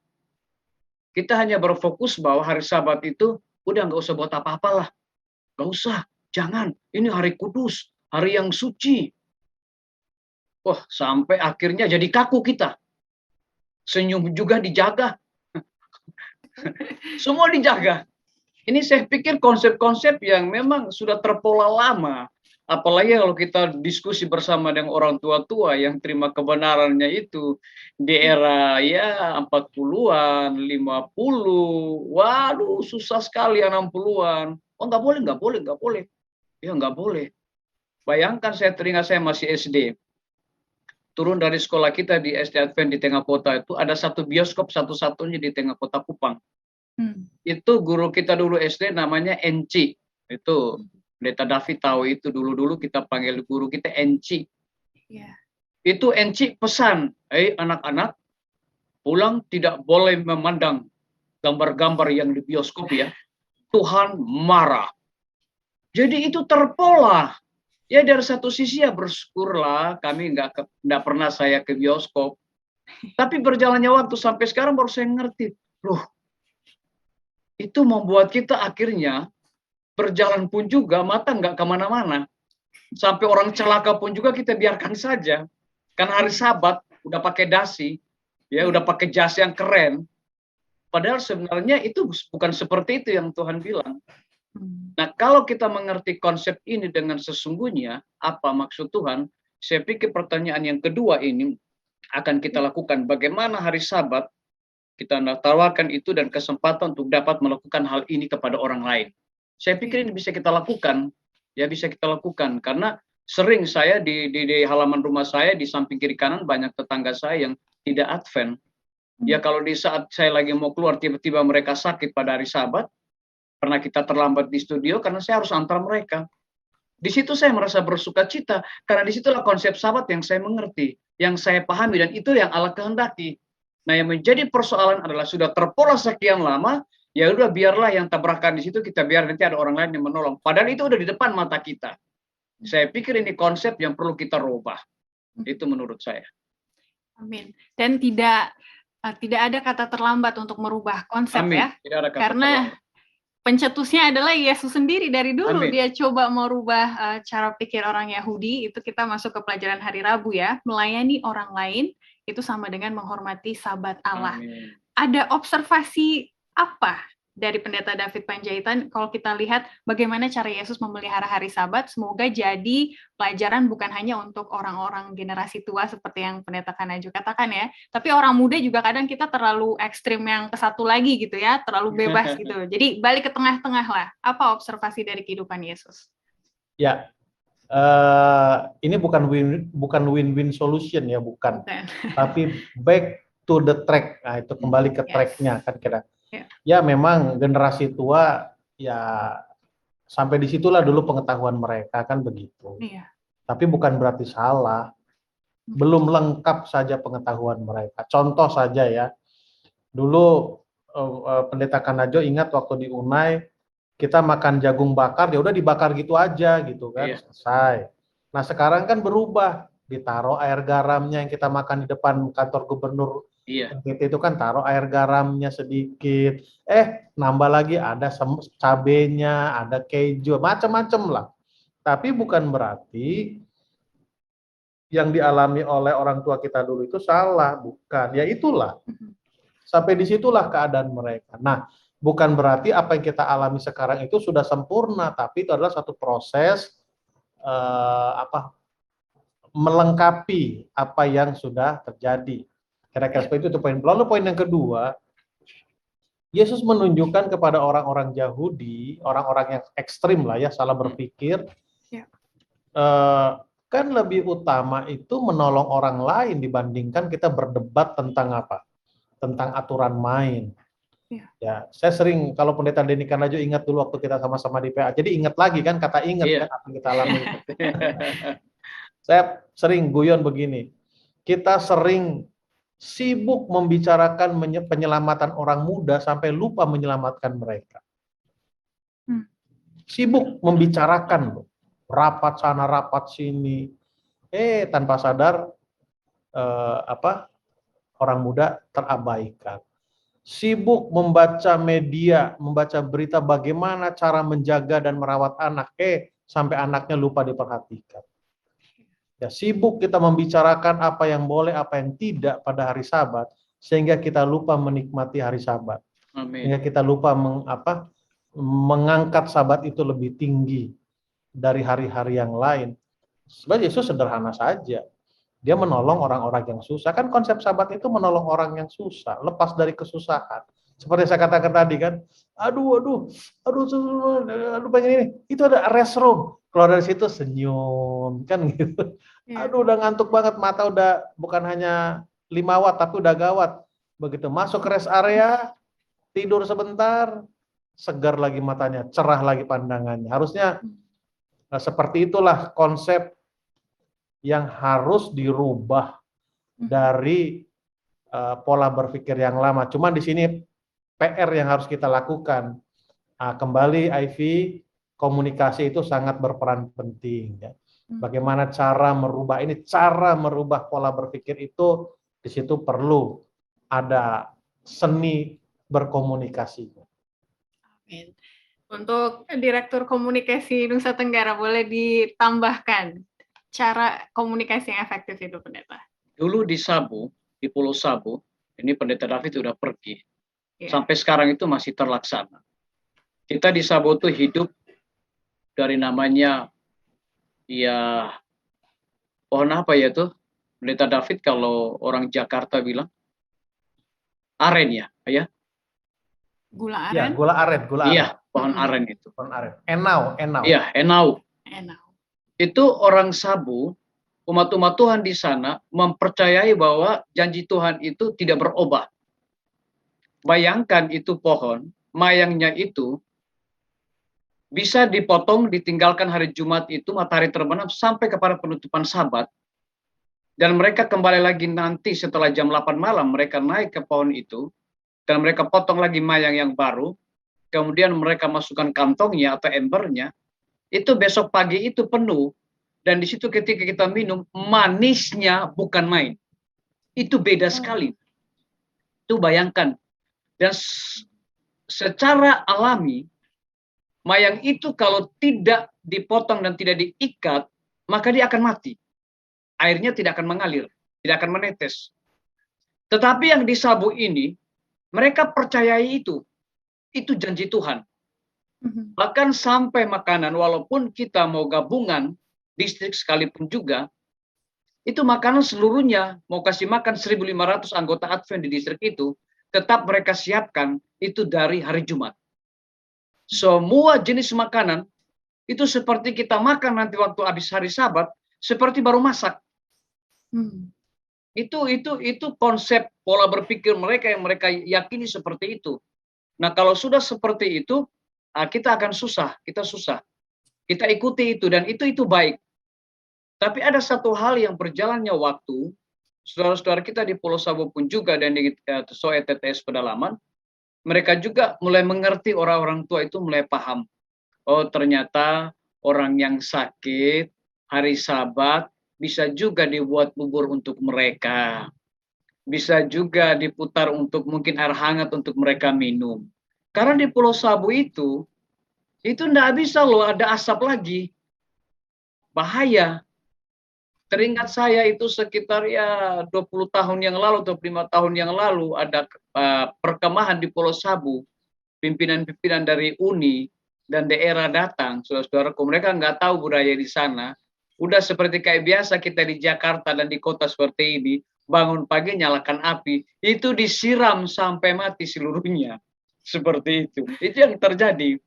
Kita hanya berfokus bahwa hari Sabat itu udah nggak usah buat apa-apalah. Nggak usah, jangan. Ini hari kudus, hari yang suci. Wah, sampai akhirnya jadi kaku kita. Senyum juga dijaga. Semua dijaga. Ini saya pikir konsep-konsep yang memang sudah terpola lama. Apalagi kalau kita diskusi bersama dengan orang tua-tua yang terima kebenarannya itu di era ya 40-an, 50, waduh susah sekali 60-an. Oh nggak boleh. Ya nggak boleh. Bayangkan saya teringat saya masih SD. Turun dari sekolah kita di SD Advent di tengah kota itu ada satu bioskop satu-satunya di tengah kota Kupang. Itu guru kita dulu SD namanya Enci. Itu Pendeta David tahu itu, dulu kita panggil guru kita Enci. Itu Enci pesan, anak-anak, pulang tidak boleh memandang gambar-gambar yang di bioskop ya. Tuhan marah. Jadi itu terpola. Ya dari satu sisi ya bersyukurlah kami nggak pernah saya ke bioskop. Tapi berjalannya waktu sampai sekarang baru saya ngerti. Loh, itu membuat kita akhirnya berjalan pun juga mata nggak kemana-mana. Sampai orang celaka pun juga kita biarkan saja. Karena hari Sabat udah pakai dasi, ya udah pakai jas yang keren. Padahal sebenarnya itu bukan seperti itu yang Tuhan bilang. Nah, kalau kita mengerti konsep ini dengan sesungguhnya, apa maksud Tuhan, saya pikir pertanyaan yang kedua ini akan kita lakukan. Bagaimana hari Sabat kita tawarkan itu dan kesempatan untuk dapat melakukan hal ini kepada orang lain. Saya pikir ini bisa kita lakukan, ya bisa kita lakukan. Karena sering saya di halaman rumah saya, di samping kiri kanan banyak tetangga saya yang tidak Advent. Ya kalau di saat saya lagi mau keluar, tiba-tiba mereka sakit pada hari Sabat, pernah kita terlambat di studio karena saya harus antar mereka. Di situ saya merasa bersuka cita, karena disitulah konsep sahabat yang saya mengerti, yang saya pahami, dan itu yang Allah kehendaki. Nah, yang menjadi persoalan adalah sudah terpola sekian lama, ya udah biarlah yang tabrakan di situ, kita biar nanti ada orang lain yang menolong. Padahal itu udah di depan mata kita. Saya pikir ini konsep yang perlu kita rubah. Itu menurut saya. Amin. Dan tidak ada kata terlambat untuk merubah konsep. Amin. Ya. Tidak ada kata karena terlambat. Pencetusnya adalah Yesus sendiri. Dari dulu Amin. Dia coba merubah cara pikir orang Yahudi. Itu kita masuk ke pelajaran hari Rabu ya. Melayani orang lain itu sama dengan menghormati Sabat Allah. Amin. Ada observasi apa dari Pendeta David Panjaitan kalau kita lihat bagaimana cara Yesus memelihara hari Sabat? Semoga jadi pelajaran bukan hanya untuk orang-orang generasi tua seperti yang Pendeta Kanajo katakan ya, tapi orang muda juga kadang kita terlalu ekstrim yang ke satu lagi gitu ya, terlalu bebas gitu. Jadi balik ke tengah-tengah lah. Apa observasi dari kehidupan Yesus? Ya, ini bukan win-win solution ya, bukan. Tapi back to the track. Nah, itu kembali ke tracknya kan kira. Ya memang generasi tua ya sampai disitulah dulu pengetahuan mereka kan begitu. Iya. Tapi bukan berarti salah. Belum lengkap saja pengetahuan mereka. Contoh saja ya. Dulu Pendeta Kanajo ingat waktu di Unai kita makan jagung bakar ya udah dibakar gitu aja gitu kan. Iya. Selesai. Nah sekarang kan berubah. Ditaruh air garamnya yang kita makan di depan kantor gubernur. Iya. Itu kan taruh air garamnya sedikit, nambah lagi ada cabenya, ada keju, macam-macam lah. Tapi bukan berarti yang dialami oleh orang tua kita dulu itu salah, bukan. Ya itulah. Sampai disitulah keadaan mereka. Nah, bukan berarti apa yang kita alami sekarang itu sudah sempurna, tapi itu adalah satu proses melengkapi apa yang sudah terjadi. Kira-kira seperti itu poin. Lalu poin yang kedua, Yesus menunjukkan kepada orang-orang Yahudi, orang-orang yang ekstrim lah ya, salah berpikir, kan lebih utama itu menolong orang lain dibandingkan kita berdebat tentang apa? Tentang aturan main. Ya, saya sering kalau Pendeta Denny Kanajo ingat dulu waktu kita sama-sama di PA. Jadi ingat lagi kan kata ingat kan apa yang kita alami. Saya sering guyon begini. Kita sering sibuk membicarakan penyelamatan orang muda sampai lupa menyelamatkan mereka. Sibuk membicarakan loh. Rapat sana, rapat sini. Tanpa sadar orang muda terabaikan. Sibuk membaca media, membaca berita bagaimana cara menjaga dan merawat anak. Sampai anaknya lupa diperhatikan. Ya, sibuk kita membicarakan apa yang boleh, apa yang tidak pada hari Sabat, sehingga kita lupa menikmati hari Sabat. Amin. Sehingga kita lupa mengangkat Sabat itu lebih tinggi dari hari-hari yang lain. Sebab Yesus sederhana saja. Dia menolong orang-orang yang susah. Kan konsep Sabat itu menolong orang yang susah, lepas dari kesusahan. Seperti saya katakan tadi kan, aduh pengen ini. Itu ada restroom. Keluar dari situ senyum, kan gitu. Aduh udah ngantuk banget, mata udah bukan hanya 5 watt tapi udah gawat. Begitu masuk ke rest area, tidur sebentar, segar lagi matanya, cerah lagi pandangannya. Harusnya seperti itulah konsep yang harus dirubah dari pola berpikir yang lama. Cuma di sini PR yang harus kita lakukan. Kembali Ivy, komunikasi itu sangat berperan penting ya. Bagaimana cara merubah pola berpikir itu, di situ perlu ada seni berkomunikasi. Amin. Untuk Direktur Komunikasi Nusa Tenggara, boleh ditambahkan cara komunikasi yang efektif itu, Pendeta? Dulu di Sabu, di Pulau Sabu, ini Pendeta David sudah pergi. Sampai sekarang itu masih terlaksana. Kita di Sabu itu hidup dari namanya pohon apa ya tuh? Pendeta David kalau orang Jakarta bilang aren ya. Gula aren? Ya, gula aren. Iya, pohon aren itu. Pohon aren. Enau. Iya, enau. Itu orang Sabu, umat-umat Tuhan di sana mempercayai bahwa janji Tuhan itu tidak berubah. Bayangkan itu pohon, mayangnya itu bisa dipotong, ditinggalkan hari Jumat itu matahari terbenam sampai kepada penutupan Sabat, dan mereka kembali lagi nanti setelah jam 8 malam mereka naik ke pohon itu, dan mereka potong lagi mayang yang baru, kemudian mereka masukkan kantongnya atau embernya, itu besok pagi itu penuh, dan di situ ketika kita minum, manisnya bukan main. Itu beda sekali. Itu bayangkan. Dan secara alami, mayang itu kalau tidak dipotong dan tidak diikat, maka dia akan mati. Airnya tidak akan mengalir, tidak akan menetes. Tetapi yang disabu ini, mereka percayai itu janji Tuhan. Bahkan sampai makanan, walaupun kita mau gabungan distrik sekalipun juga, itu makanan seluruhnya mau kasih makan 1.500 anggota Advent di distrik itu, tetap mereka siapkan itu dari hari Jumat. Semua jenis makanan itu seperti kita makan nanti waktu habis hari Sabat, seperti baru masak. Itu konsep pola berpikir mereka yang mereka yakini seperti itu. Nah, kalau sudah seperti itu, kita akan susah, kita ikuti itu, dan itu baik. Tapi ada satu hal yang berjalannya waktu, saudara-saudara kita di Pulau Sabo pun juga, dan di SOE TTS Pedalaman, mereka juga mulai mengerti, orang-orang tua itu mulai paham. Oh, ternyata orang yang sakit hari Sabat bisa juga dibuat bubur untuk mereka. Bisa juga diputar untuk mungkin air hangat untuk mereka minum. Karena di Pulau Sabu itu enggak bisa loh ada asap lagi. Bahaya. Teringat saya itu sekitar 20 tahun yang lalu atau 5 tahun yang lalu ada perkemahan di Pulau Sabu. Pimpinan-pimpinan dari UNI dan daerah datang, saudara-saudaraku, mereka nggak tahu budaya di sana. Udah seperti kayak biasa kita di Jakarta dan di kota seperti ini, bangun pagi nyalakan api, itu disiram sampai mati seluruhnya. Seperti itu yang terjadi.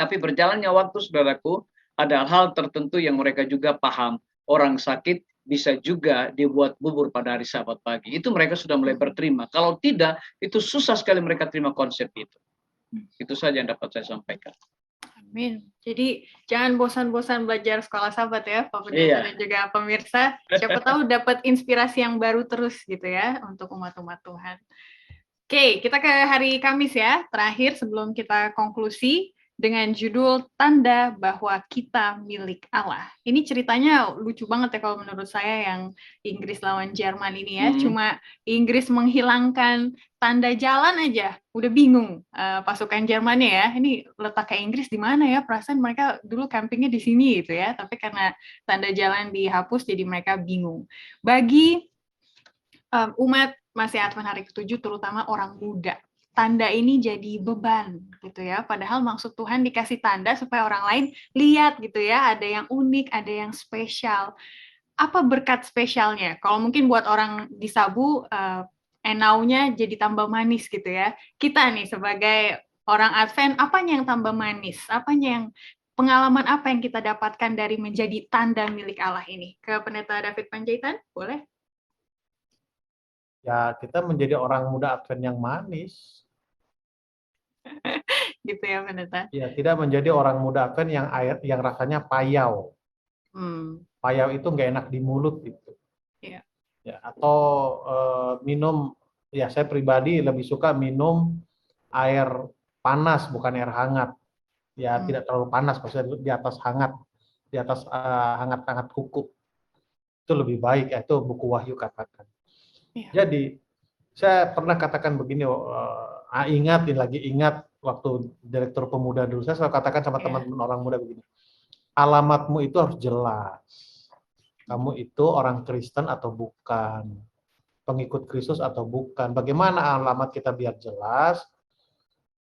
Tapi berjalannya waktu, saudaraku, ada hal tertentu yang mereka juga paham. Orang sakit bisa juga dibuat bubur pada hari Sabat pagi. Itu mereka sudah mulai berterima. Kalau tidak, itu susah sekali mereka terima konsep itu. Itu saja yang dapat saya sampaikan. Amin. Jadi jangan bosan-bosan belajar sekolah Sabat ya, Pak Pendeta dan juga pemirsa. Siapa tahu dapat inspirasi yang baru terus gitu ya untuk umat-umat Tuhan. Oke, kita ke hari Kamis ya. Terakhir sebelum kita konklusi dengan judul Tanda Bahwa Kita Milik Allah. Ini ceritanya lucu banget ya kalau menurut saya yang Inggris lawan Jerman ini ya. Cuma Inggris menghilangkan tanda jalan aja, udah bingung pasukan Jermannya ya. Ini letaknya Inggris di mana ya? Perasaan mereka dulu campingnya di sini gitu ya. Tapi karena tanda jalan dihapus, jadi mereka bingung. Bagi umat masih Advent hari ke-7, terutama orang muda, tanda ini jadi beban gitu ya. Padahal maksud Tuhan dikasih tanda supaya orang lain lihat gitu ya. Ada yang unik, ada yang spesial. Apa berkat spesialnya? Kalau mungkin buat orang di Sabu, enaunya jadi tambah manis gitu ya. Kita nih sebagai orang Advent, apanya yang tambah manis? Apanya yang pengalaman apa yang kita dapatkan dari menjadi tanda milik Allah ini? Ke Pendeta David Panjaitan, boleh? Ya, kita menjadi orang muda Advent yang manis. Gitu ya, Pendeta. Ya, tidak menjadi orang muda Advent yang rasanya payau. Payau itu nggak enak di mulut gitu. Yeah. Ya, atau minum, ya saya pribadi lebih suka minum air panas bukan air hangat. Ya, tidak terlalu panas, maksudnya di atas hangat, di atas hangat-hangat kuku. Itu lebih baik, itu buku Wahyu katakan. Yeah. Jadi saya pernah katakan begini, ingat waktu direktur pemuda dulu, saya selalu katakan sama teman-teman orang muda begini, alamatmu itu harus jelas. Kamu itu orang Kristen atau bukan, pengikut Kristus atau bukan. Bagaimana alamat kita biar jelas?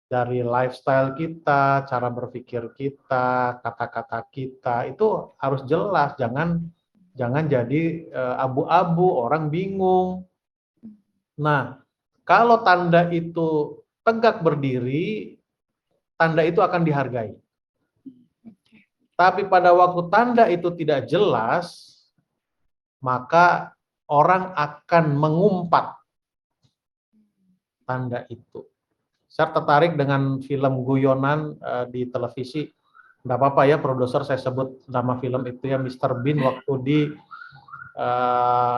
Dari lifestyle kita, cara berpikir kita, kata-kata kita, itu harus jelas. Jangan jadi abu-abu, orang bingung. Nah, kalau tanda itu tegak berdiri, tanda itu akan dihargai. Tapi pada waktu tanda itu tidak jelas, maka orang akan mengumpat tanda itu. Saya tertarik dengan film guyonan di televisi, Nggak apa-apa ya, produser saya sebut nama film itu ya, Mr. Bean waktu di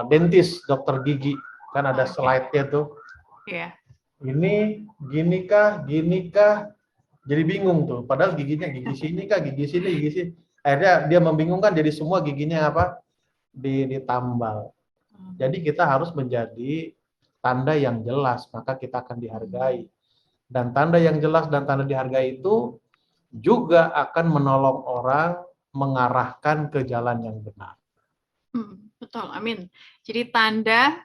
dentist, dokter gigi. Kan ada slide-nya tuh. Iya. Ini, gini kah, jadi bingung tuh. Padahal giginya gigi sini kah, gigi sini, gigi sini. Akhirnya dia membingungkan, jadi semua giginya apa? Ditambal. Jadi kita harus menjadi tanda yang jelas, maka kita akan dihargai. Dan tanda yang jelas dan tanda dihargai itu juga akan menolong orang mengarahkan ke jalan yang benar. Betul, amin. Jadi tanda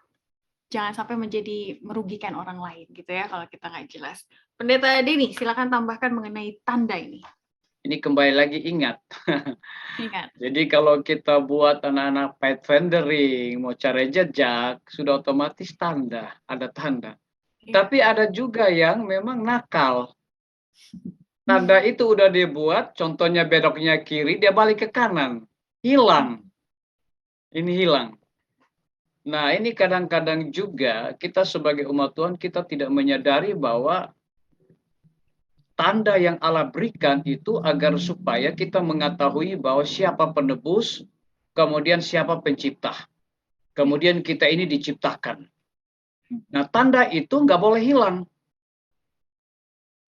jangan sampai menjadi merugikan orang lain gitu ya kalau kita nggak jelas. Pendeta Denny, silakan tambahkan mengenai tanda ini. Ini kembali lagi ingat. Ingat. Jadi kalau kita buat anak-anak pathfindering, mau cari jejak, sudah otomatis tanda, ada tanda. Ya. Tapi ada juga yang memang nakal. Tanda itu udah dibuat, contohnya beloknya kiri, dia balik ke kanan. Hilang. Ini hilang. Nah, ini kadang-kadang juga kita sebagai umat Tuhan, kita tidak menyadari bahwa tanda yang Allah berikan itu agar supaya kita mengetahui bahwa siapa penebus, kemudian siapa pencipta. Kemudian kita ini diciptakan. Nah, tanda itu nggak boleh hilang.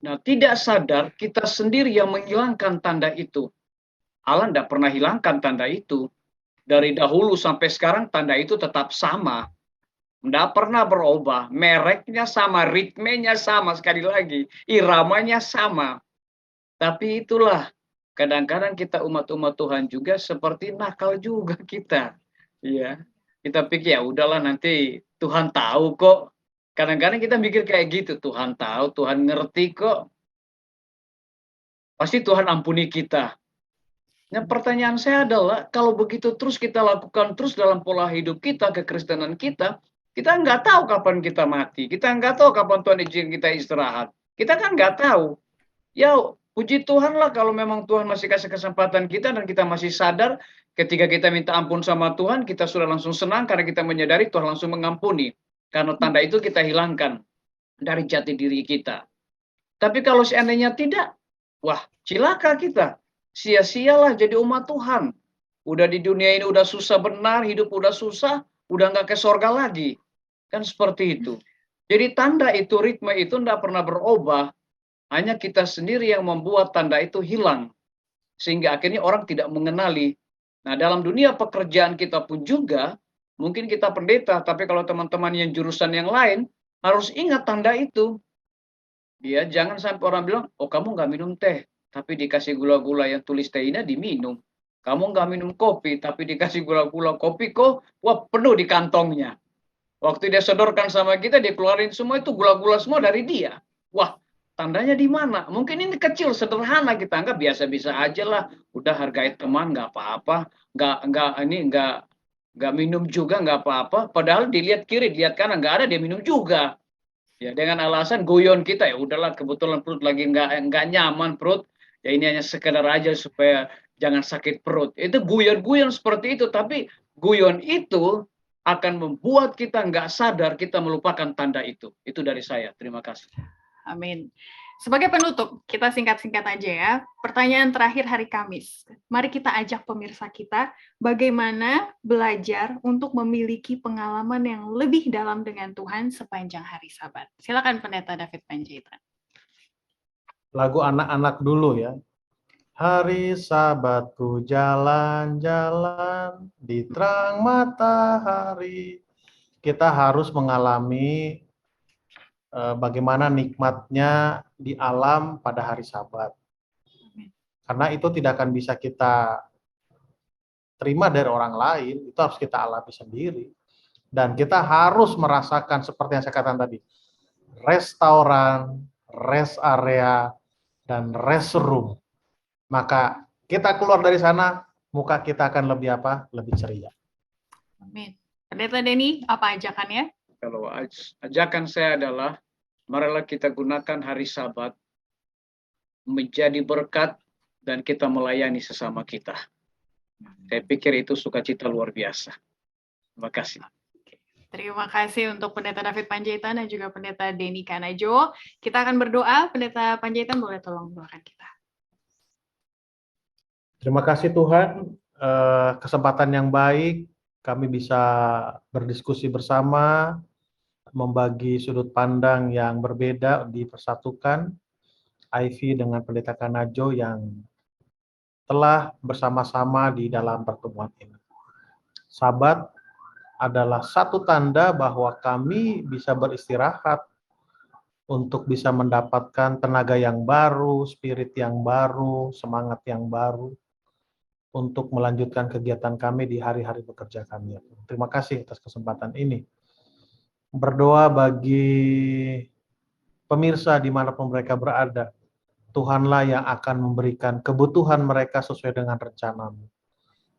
Nah, tidak sadar kita sendiri yang menghilangkan tanda itu. Allah tidak pernah hilangkan tanda itu. Dari dahulu sampai sekarang tanda itu tetap sama. Tidak pernah berubah. Mereknya sama, ritmenya sama, sekali lagi. Iramanya sama. Tapi itulah, kadang-kadang kita umat-umat Tuhan juga seperti nakal juga kita. Ya, kita pikir ya udahlah nanti Tuhan tahu kok. Kadang-kadang kita mikir kayak gitu, Tuhan tahu, Tuhan ngerti kok. Pasti Tuhan ampuni kita. Nah, pertanyaan saya adalah, kalau begitu terus kita lakukan terus dalam pola hidup kita, kekristenan kita nggak tahu kapan kita mati. Kita nggak tahu kapan Tuhan izin kita istirahat. Kita kan nggak tahu. Ya, puji Tuhan lah kalau memang Tuhan masih kasih kesempatan kita dan kita masih sadar ketika kita minta ampun sama Tuhan, kita sudah langsung senang karena kita menyadari Tuhan langsung mengampuni. Karena tanda itu kita hilangkan dari jati diri kita. Tapi kalau seandainya tidak, wah cilaka kita. Sia-sialah jadi umat Tuhan. Udah di dunia ini udah susah benar, hidup udah susah, udah nggak ke sorga lagi. Kan seperti itu. Jadi tanda itu, ritme itu nggak pernah berubah. Hanya kita sendiri yang membuat tanda itu hilang. Sehingga akhirnya orang tidak mengenali. Nah, dalam dunia pekerjaan kita pun juga, mungkin kita pendeta, tapi kalau teman-teman yang jurusan yang lain, harus ingat tanda itu. Ya, jangan sampai orang bilang, oh kamu nggak minum teh, tapi dikasih gula-gula yang tulis tehnya diminum. Kamu nggak minum kopi, tapi dikasih gula-gula kopi kok, wah penuh di kantongnya. Waktu dia sodorkan sama kita, dia keluarin semua itu gula-gula semua dari dia. Wah, tandanya di mana? Mungkin ini kecil, sederhana, kita anggap biasa-biasa aja lah. Udah hargai teman, nggak apa-apa. Nggak minum juga, nggak apa-apa. Padahal dilihat kiri, dilihat kanan, nggak ada, dia minum juga. Ya, dengan alasan guyon kita, ya udahlah kebetulan perut lagi nggak nyaman perut. Ya ini hanya sekedar aja supaya jangan sakit perut. Itu guyon-guyon seperti itu. Tapi guyon itu akan membuat kita nggak sadar kita melupakan tanda itu. Itu dari saya. Terima kasih. Amin. Sebagai penutup, kita singkat-singkat aja ya. Pertanyaan terakhir hari Kamis. Mari kita ajak pemirsa kita bagaimana belajar untuk memiliki pengalaman yang lebih dalam dengan Tuhan sepanjang hari Sabat. Silakan Pendeta David Panjaitan. Lagu anak-anak dulu ya. Hari Sabatku jalan-jalan di terang matahari. Kita harus mengalami bagaimana nikmatnya di alam pada hari Sabat. Karena itu tidak akan bisa kita terima dari orang lain, itu harus kita alami sendiri. Dan kita harus merasakan seperti yang saya katakan tadi, restoran, rest area, dan rest room. Maka kita keluar dari sana, muka kita akan lebih apa? Lebih ceria. Amin. Pendeta Denny, apa ajakannya? Kalau ajakan saya adalah, marilah kita gunakan hari Sabat menjadi berkat dan kita melayani sesama kita. Saya pikir itu sukacita luar biasa. Terima kasih. Terima kasih untuk Pendeta David Panjaitan dan juga Pendeta Denny Kanajo. Kita akan berdoa. Pendeta Panjaitan boleh tolong doakan kita. Terima kasih Tuhan, kesempatan yang baik, kami bisa berdiskusi bersama, membagi sudut pandang yang berbeda, dipersatukan, Ivy dengan Pendeta Kanajo yang telah bersama-sama di dalam pertemuan ini. Sabat adalah satu tanda bahwa kami bisa beristirahat untuk bisa mendapatkan tenaga yang baru, spirit yang baru, semangat yang baru, untuk melanjutkan kegiatan kami di hari-hari bekerja kami. Terima kasih atas kesempatan ini. Berdoa bagi pemirsa dimanapun mereka berada, Tuhanlah yang akan memberikan kebutuhan mereka sesuai dengan rencana-Mu.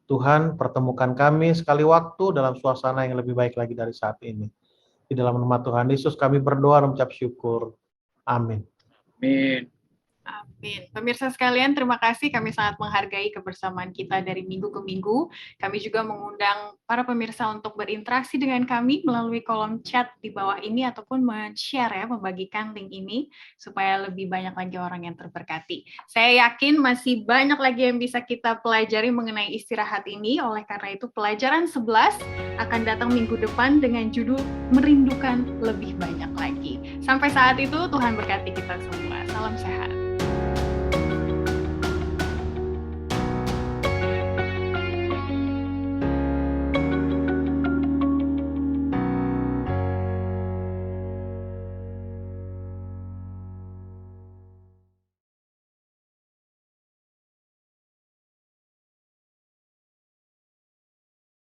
Tuhan, pertemukan kami sekali waktu dalam suasana yang lebih baik lagi dari saat ini. Di dalam nama Tuhan Yesus kami berdoa dan mengucap syukur. Amin. Amin. Amin. Pemirsa sekalian, terima kasih. Kami sangat menghargai kebersamaan kita dari minggu ke minggu. Kami juga mengundang para pemirsa untuk berinteraksi dengan kami melalui kolom chat di bawah ini ataupun men-share ya, membagikan link ini supaya lebih banyak lagi orang yang terberkati. Saya yakin masih banyak lagi yang bisa kita pelajari mengenai istirahat ini. Oleh karena itu, pelajaran 11 akan datang minggu depan dengan judul Merindukan Lebih Banyak Lagi. Sampai saat itu, Tuhan berkati kita semua. Salam sehat.